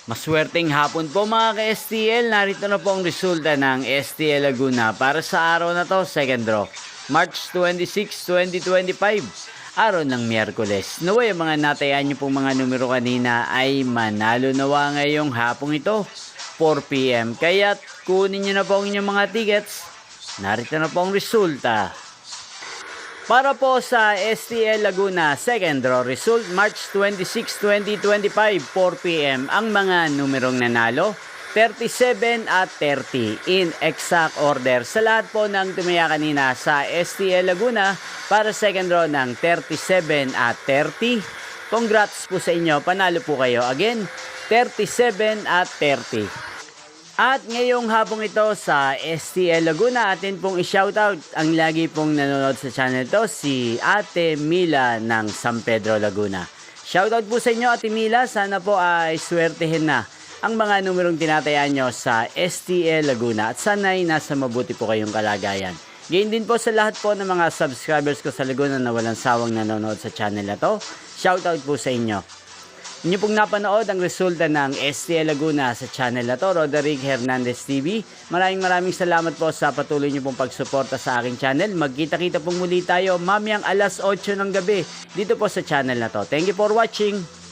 Maswerteng hapon po mga ka-STL. Narito na po ang resulta ng STL Laguna para sa araw na to, second draw. March 26, 2025. Araw ng Miyerkules. Naway ang mga natayan niyo pong mga numero kanina ay manalo nawa ngayong hapong ito, 4 PM. Kaya't kunin niyo na po ang inyong mga tickets. Narito na po ang resulta. Para po sa STL Laguna second draw result March 26, 2025, 4 PM ang mga numerong nanalo 37 at 30 in exact order. Sa lahat po ng tumaya kanina sa STL Laguna para second draw ng 37 at 30. Congrats po sa inyo, panalo po kayo. Again, 37 at 30. At ngayong hapong ito sa STL Laguna, atin pong i-shoutout ang lagi pong nanonood sa channel to, si Ate Mila ng San Pedro, Laguna. Shoutout po sa inyo, Ate Mila. Sana po ay swertehin na ang mga numerong tinatayaan nyo sa STL Laguna. At sana'y nasa mabuti po kayong kalagayan. Gayon din po sa lahat po ng mga subscribers ko sa Laguna na walang sawang nanonood sa channel na to. Shoutout po sa inyo. Inyo pong napanood ang resulta ng STL Laguna sa channel na to, Roderick Hernandez TV. Maraming salamat po sa patuloy nyo pong pagsuporta sa aking channel. Magkita-kita pong muli tayo mamayang alas 8 ng gabi dito po sa channel na to. Thank you for watching.